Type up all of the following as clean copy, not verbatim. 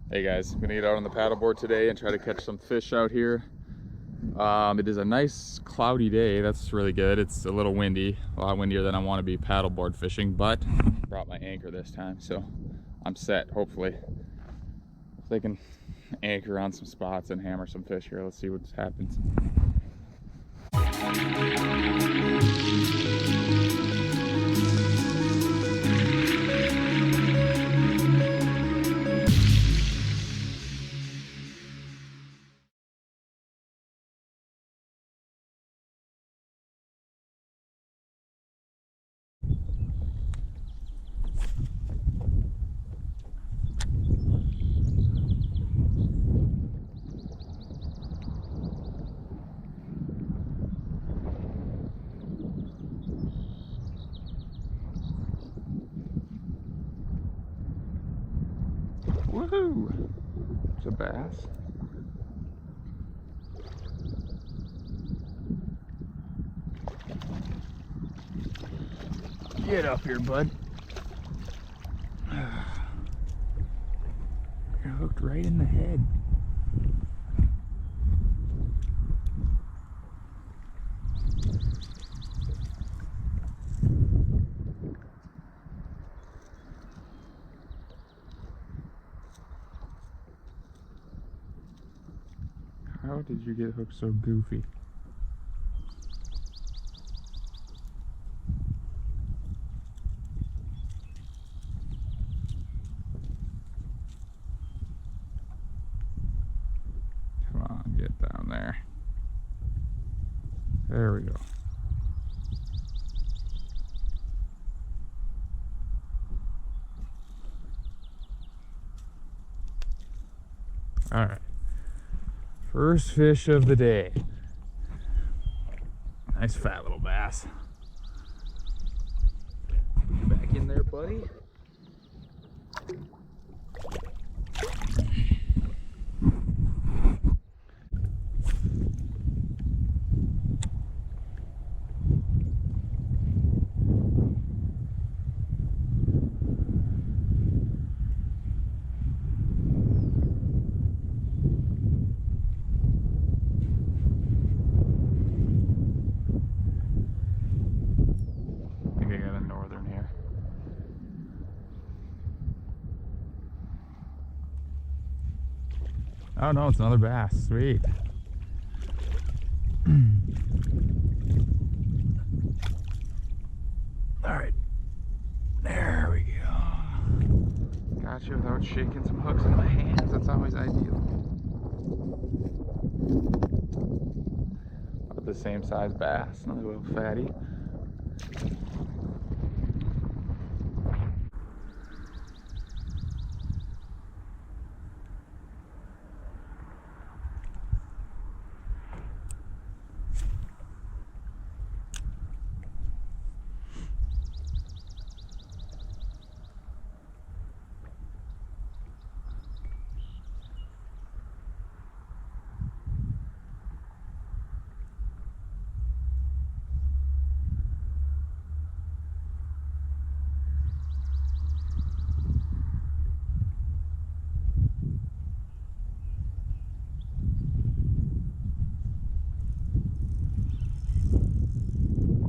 Hey guys, I'm gonna get out on the paddleboard today and try to catch some fish out here. It is a nice cloudy day. That's really good. It's a little windy, a lot windier than I want to be paddleboard fishing, but brought my anchor this time, so I'm set. Hopefully they can anchor on some spots and hammer some fish here. Let's see what happens. Woohoo! It's a bass. Get up here, bud. You're hooked right in the head. How did you get hooked so goofy? Come on, get down there. There we go. All right. First fish of the day. Nice fat little bass. Back in there, buddy. Oh no, it's another bass. Sweet. Alright. There we go. Got you without shaking some hooks in my hands. That's always ideal. About the same size bass. Another little fatty.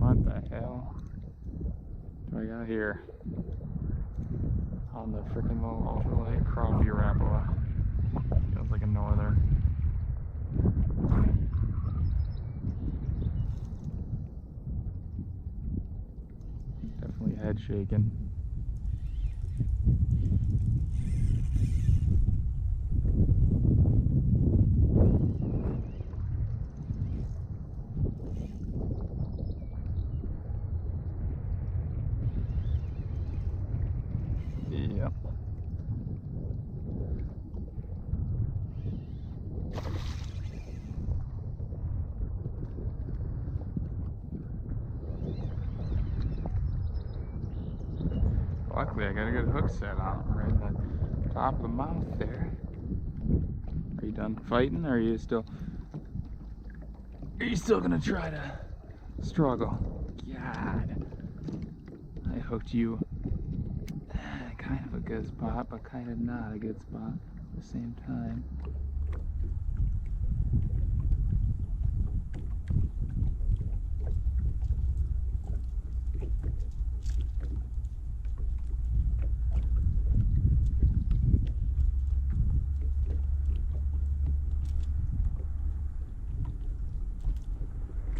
What the hell do I got here on the freaking little ultralight crappie Rapala? Feels like a northern. Definitely head shaking. Yep. Luckily, I got a good hook set on right at the top of the mouth there. Are you done fighting, or are you still gonna try to struggle? God, I hooked you. Kind of a good spot, but kind of not a good spot. at the same time.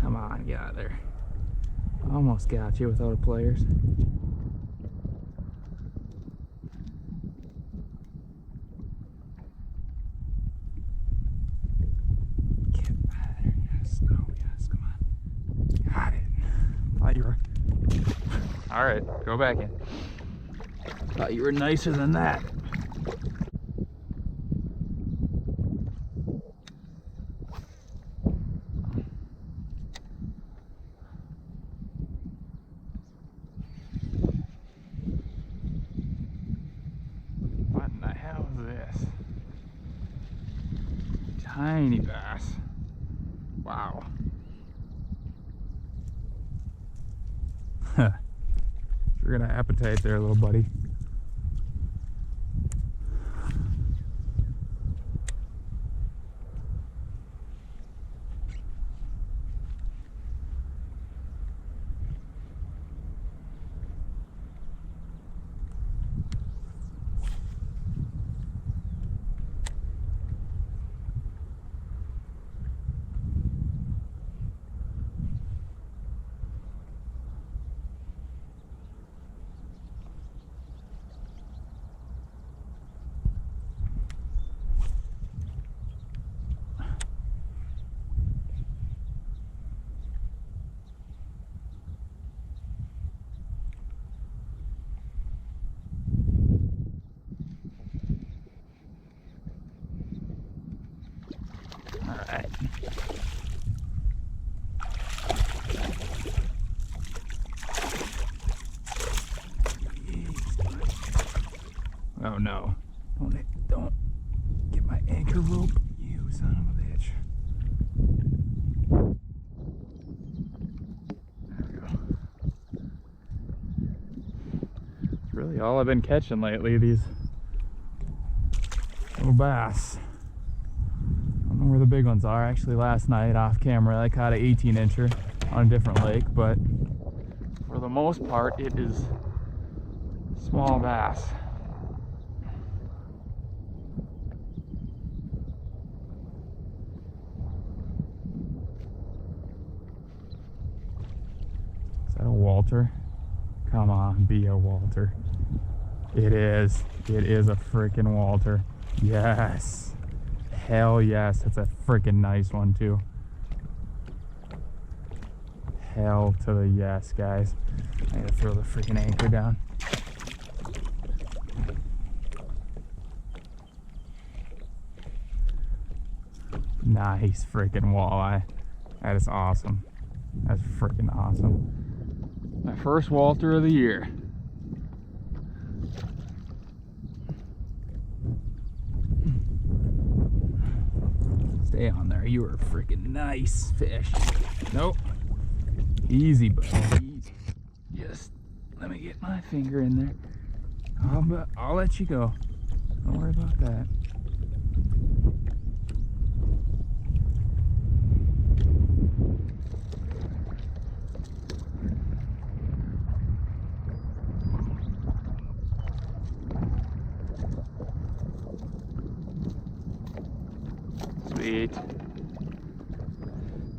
Come on, get out of there. Almost got you without a players. Get out of there. Yes, no, yes, come on. Got it. Thought you were. Alright, go back in. Thought you were nicer than that. What in the hell is this? Tiny bass. Wow. Sure got an appetite there, little buddy. Alright. Oh no. Don't get my anchor rope, you son of a bitch. There we go. It's really all I've been catching lately, these little bass. I don't know where the big ones are. Actually, last night off camera I caught an 18-incher on a different lake, but for the most part it is small bass. Is that a Walter? Come on, be a Walter. It is. It is a freaking Walter. Yes. Hell yes. That's a freaking nice one too. Hell to the yes, guys. I gotta throw the freaking anchor down. Nice freaking walleye. That is awesome. That's freaking awesome. My first Walter of the year. Stay on there. You were a freaking nice fish. Nope. Easy, buddy. Easy. Just let me get my finger in there. I'll let you go. Don't worry about that. Sweet.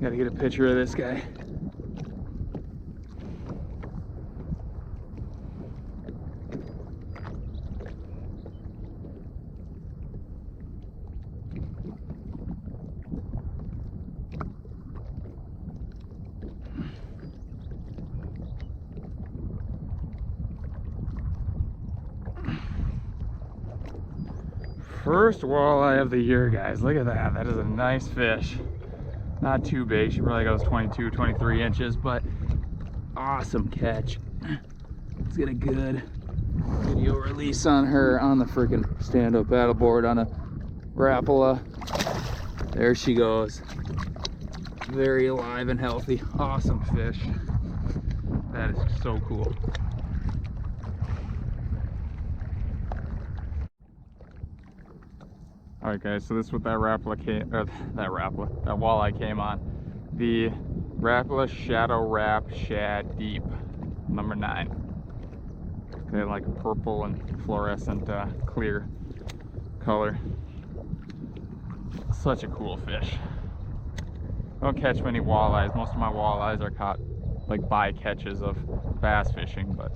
Gotta get a picture of this guy. First walleye of the year, guys. Look at that. That is a nice fish. Not too big. She probably goes 22, 23 inches, but awesome catch. Let's get a good video release on her on the freaking stand-up paddleboard on a Rapala. There she goes. Very alive and healthy. Awesome fish. That is so cool. All right, guys. So this is what that walleye came on. The Rapala Shadow Wrap Shad Deep, number 9. Okay, like a purple and fluorescent clear color. Such a cool fish. I don't catch many walleyes. Most of my walleyes are caught like bycatches of bass fishing, but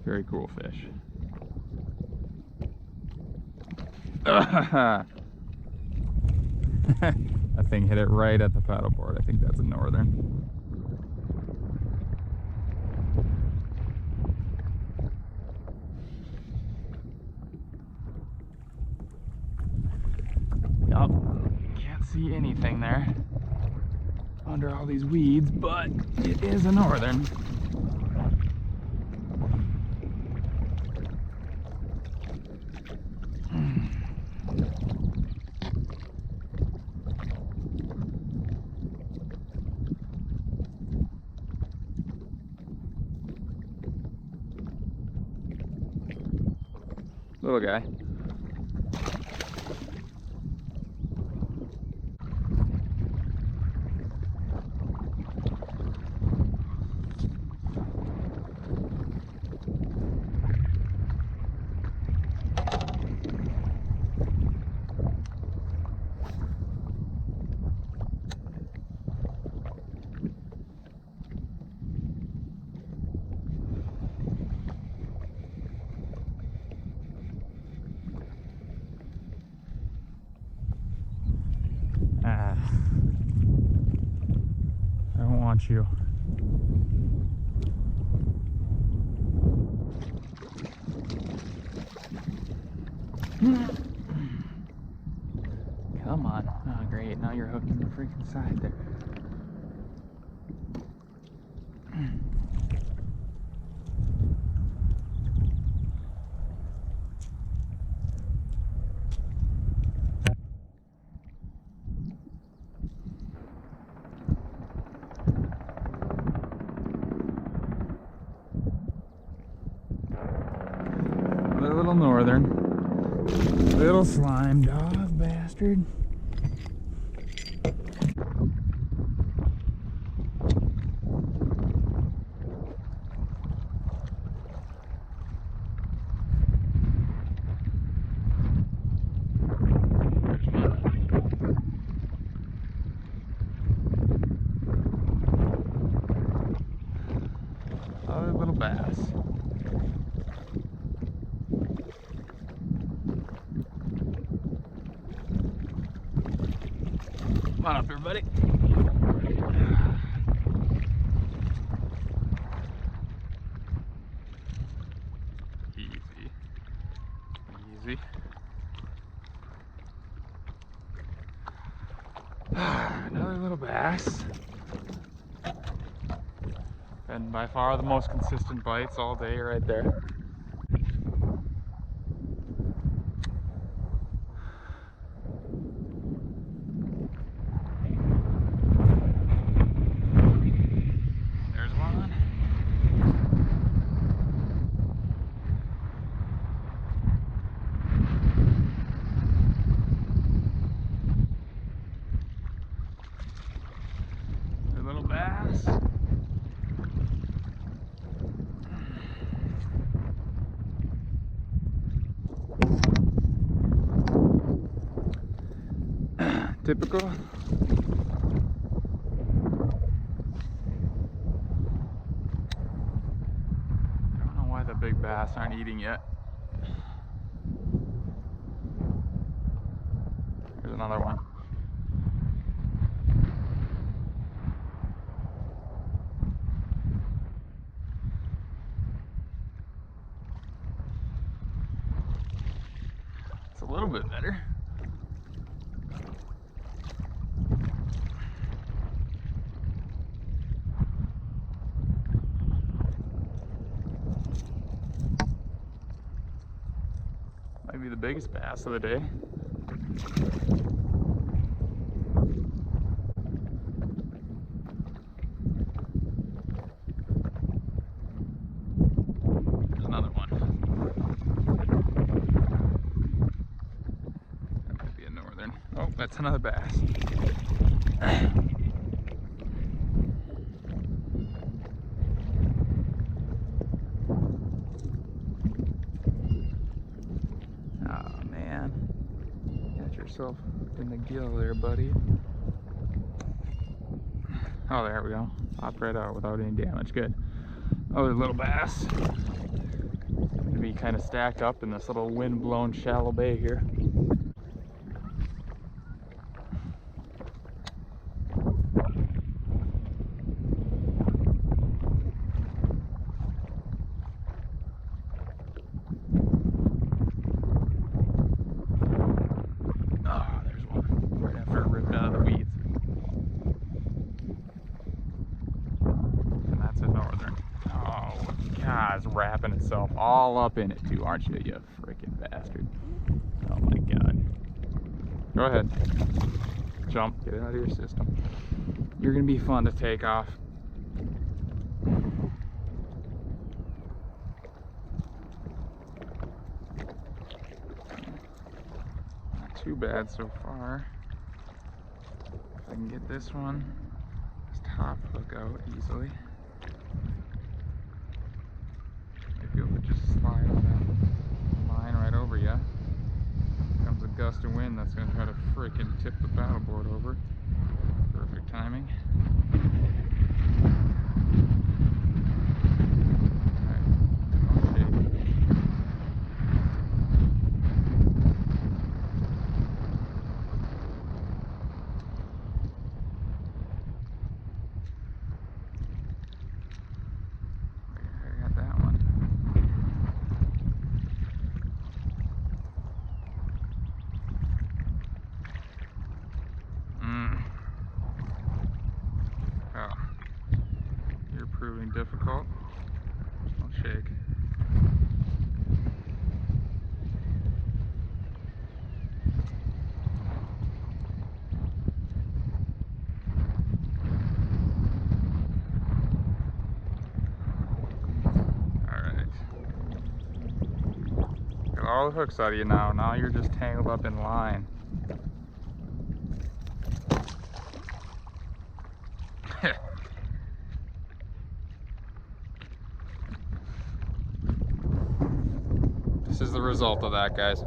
very cool fish. That thing hit it right at the paddleboard. I think that's a northern. Yup, can't see anything there under all these weeds, but it is a northern. Little guy. I don't want you. Come on. Oh, great. Now you're hooked in the freaking side there. Little northern, little slime dog bastard. Other little bass. Come on up here, buddy. Easy. Easy. Another little bass. And by far the most consistent bites all day right there. Little bass. Typical. I don't know why the big bass aren't eating yet. Here's another one. It's a little bit better. Might be the biggest bass of the day. There's another one. That's another bass. Oh man, got yourself in the gill there, buddy. Oh, there we go. Popped right out without any damage. Good. Oh, there's a little bass. Gonna be kind of stacked up in this little wind-blown shallow bay here. Oh, there's one right after it ripped out of the weeds. And that's a northern. Oh, God, it's wrapping itself all up in it too, aren't you, you freaking bastard. Oh my God. Go ahead. Jump, get it out of your system. You're gonna be fun to take off. Not too bad so far. If I can get this one, this top hook out easily. Might be able to just slide on that line right over you. Comes a gust of wind that's gonna try to freaking tip the paddleboard over. Perfect timing. Alright, don't shake. I got that one. Oh, you're proving difficult. Don't shake. Alright. Got all the hooks out of you now. Now you're just tangled up in line. This is the result of that, guys.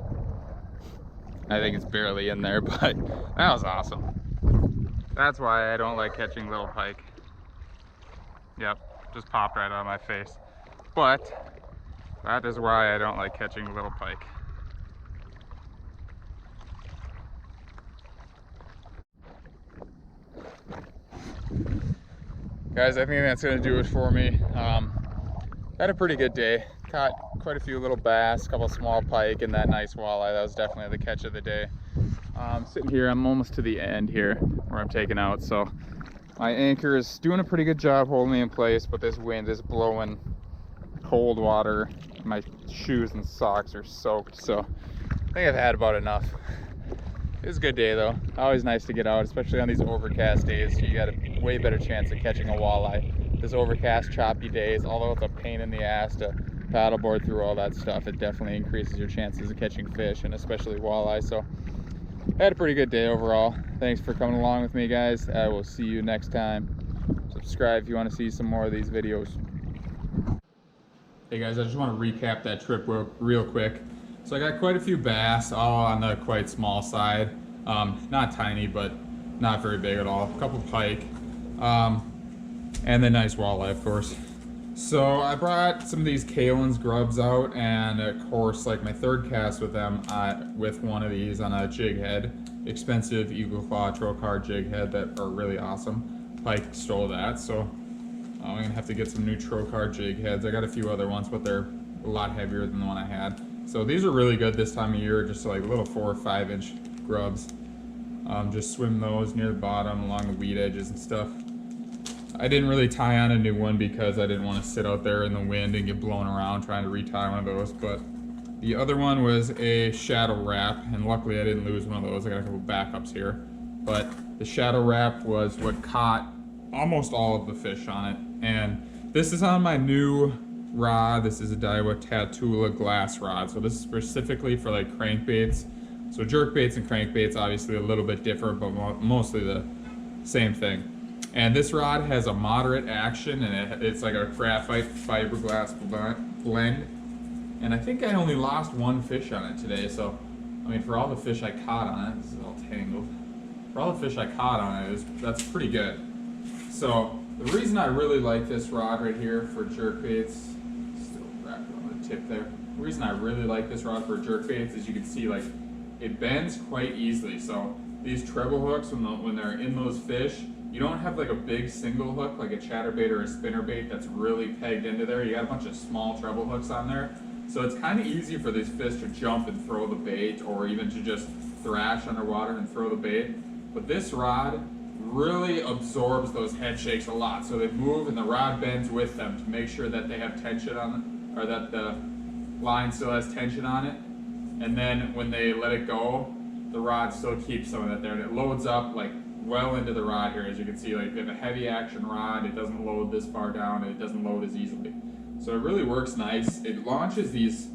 I think it's barely in there, but that was awesome. That's why I don't like catching little pike. Yep, just popped right out of my face. But that is why I don't like catching little pike. Guys, I think that's gonna do it for me. Had a pretty good day. Caught quite a few little bass, a couple small pike, and that nice walleye. That was definitely the catch of the day. Sitting here, I'm almost to the end here where I'm taking out, so my anchor is doing a pretty good job holding me in place, but this wind is blowing cold water. My shoes and socks are soaked, so I think I've had about enough. It was a good day though. Always nice to get out, especially on these overcast days. You got a way better chance of catching a walleye. This overcast, choppy days, although it's a pain in the ass to paddleboard through all that stuff, it definitely increases your chances of catching fish, and especially walleye. So I had a pretty good day overall. Thanks for coming along with me, guys. I will see you next time. Subscribe if you want to see some more of these videos. Hey guys, I just want to recap that trip real quick. So I got quite a few bass, all on the quite small side. Not tiny, but not very big at all. A couple pike, and then nice walleye, of course. So I brought some of these Kalin's grubs out, and of course, like my third cast with them, with one of these on a jig head, expensive Eagle Claw trocar jig head that are really awesome. Pike stole that, so I'm gonna have to get some new trocar jig heads. I got a few other ones, but they're a lot heavier than the one I had. So these are really good this time of year, just like little 4 or 5 inch grubs. Just swim those near the bottom along the weed edges and stuff. I didn't really tie on a new one because I didn't want to sit out there in the wind and get blown around trying to retie one of those. But the other one was a shadow wrap, and luckily I didn't lose one of those. I got a couple backups here. But the shadow wrap was what caught almost all of the fish on it. And this is on my new rod. This is a Daiwa Tatula glass rod. So this is specifically for like crankbaits. So jerk baits and crankbaits obviously a little bit different, but mostly the same thing. And this rod has a moderate action, and it's like a graphite fiberglass blend. And I think I only lost one fish on it today, so I mean, for all the fish I caught on it, this is all tangled. For all the fish I caught on it, that's pretty good. So the reason I really like this rod right here for jerk baits, still wrapped on the tip there. The reason I really like this rod for jerk baits is you can see like it bends quite easily. So these treble hooks, when they're in those fish, you don't have like a big single hook like a chatterbait or a spinnerbait that's really pegged into there. You got a bunch of small treble hooks on there. So it's kind of easy for these fish to jump and throw the bait, or even to just thrash underwater and throw the bait. But this rod really absorbs those head shakes a lot. So they move and the rod bends with them to make sure that they have tension on it, or that the line still has tension on it. And then when they let it go, the rod still keeps some of that there, and it loads up like well into the rod here. As you can see, like we have a heavy action rod, it doesn't load this far down, and it doesn't load as easily. So it really works nice. It launches these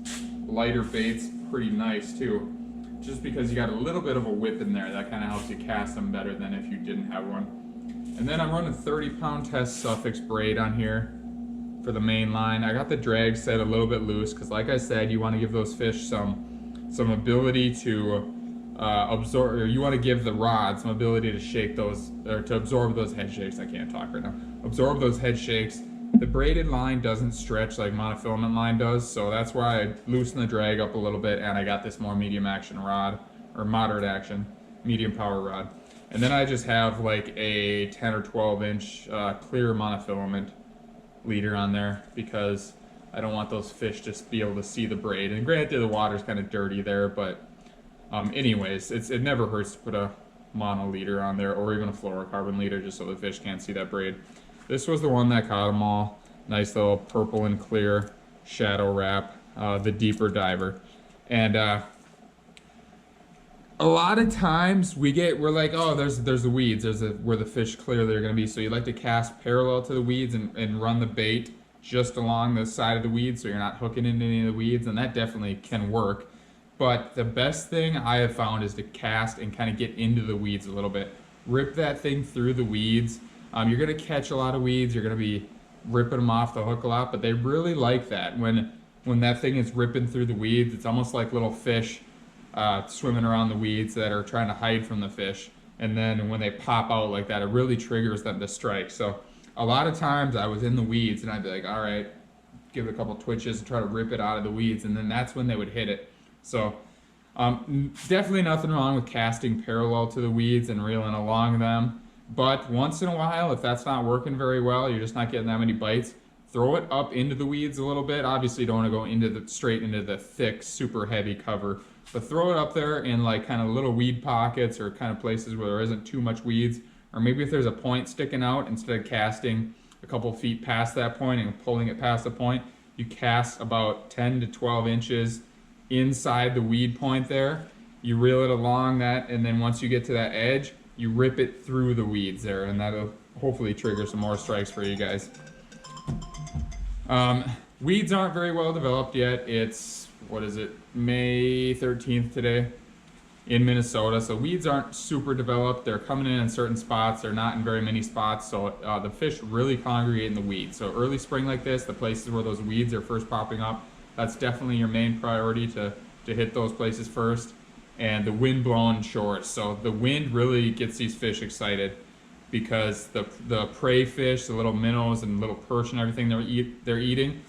lighter baits pretty nice too, just because you got a little bit of a whip in there. That kind of helps you cast them better than if you didn't have one. And then I'm running 30-pound test suffix braid on here for the main line. I got the drag set a little bit loose because, like I said, you want to give those fish some ability to absorb, or you want to give the rod some ability to shake those, or to absorb those head shakes. I can't talk right now. Absorb those head shakes. The braided line doesn't stretch like monofilament line does, so that's why I loosened the drag up a little bit, and I got this more medium action rod, or moderate action, medium power rod. And then I just have like a 10 or 12 inch clear monofilament leader on there because I don't want those fish to be able to see the braid. And granted, the water's kind of dirty there, but anyways, it never hurts to put a mono leader on there, or even a fluorocarbon leader, just so the fish can't see that braid. This was the one that caught them all. Nice little purple and clear shadow wrap, the deeper diver. And a lot of times we're like, oh, there's the weeds, where the fish clearly are gonna be. So you like to cast parallel to the weeds and run the bait just along the side of the weeds, so you're not hooking into any of the weeds, and that definitely can work. But the best thing I have found is to cast and kind of get into the weeds a little bit. Rip that thing through the weeds. You're going to catch a lot of weeds, you're going to be ripping them off the hook a lot, but they really like that. When that thing is ripping through the weeds, it's almost like little fish swimming around the weeds that are trying to hide from the fish. And then when they pop out like that, it really triggers them to strike. So a lot of times I was in the weeds and I'd be like, all right, give it a couple twitches and try to rip it out of the weeds, and then that's when they would hit it. So definitely nothing wrong with casting parallel to the weeds and reeling along them. But once in a while, if that's not working very well, you're just not getting that many bites, throw it up into the weeds a little bit. Obviously, you don't want to go straight into the thick, super heavy cover, but throw it up there in like kind of little weed pockets, or kind of places where there isn't too much weeds. Or maybe if there's a point sticking out, instead of casting a couple feet past that point and pulling it past the point, you cast about 10 to 12 inches inside the weed point there. You reel it along that, and then once you get to that edge, you rip it through the weeds there, and that'll hopefully trigger some more strikes for you guys. Weeds aren't very well developed yet. It's, what is it, May 13th today in Minnesota, so weeds aren't super developed. They're coming in certain spots. They're not in very many spots, so the fish really congregate in the weeds. So early spring like this, the places where those weeds are first popping up, that's definitely your main priority to hit those places first. And the wind-blown shores. So the wind really gets these fish excited because the prey fish, the little minnows and little perch and everything they're eating,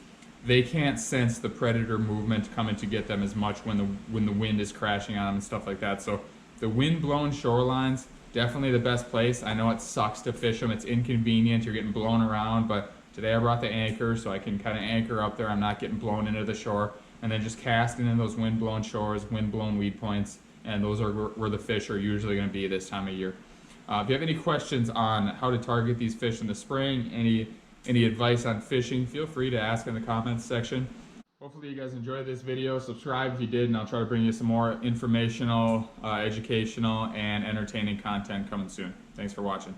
they can't sense the predator movement coming to get them as much when the wind is crashing on them and stuff like that. So the wind-blown shorelines, definitely the best place. I know it sucks to fish them. It's inconvenient. You're getting blown around, but today I brought the anchor so I can kind of anchor up there. I'm not getting blown into the shore. And then just casting in those wind-blown shores, wind-blown weed points, and those are where the fish are usually going to be this time of year. If you have any questions on how to target these fish in the spring, any advice on fishing, feel free to ask in the comments section. Hopefully you guys enjoyed this video. Subscribe if you did, and I'll try to bring you some more informational, educational, and entertaining content coming soon. Thanks for watching.